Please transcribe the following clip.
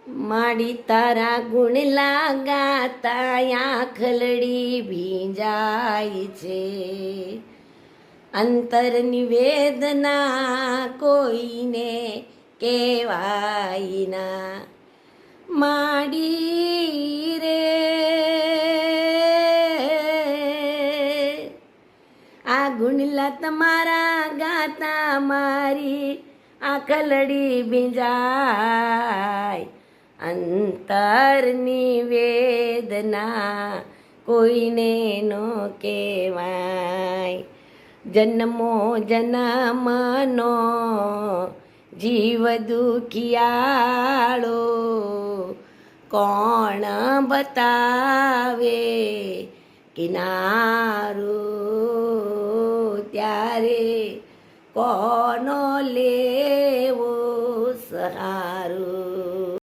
માડી તારા ગુણ લાગાતા આંખલડી ભીંજાય છે. અંતરની વેદના કોઈને કહેવાય ના. માડી રે આ ગુણલા તમારા ગાતા મારી આંખલડી ભીંજાય. અંતરની વેદના કોઈને નો કહેવાય. જન્મો જન્મનો જીવ દુખિયાળો કોણ બતાવે કિનારો. ત્યારે કોનો લેવો સહારો.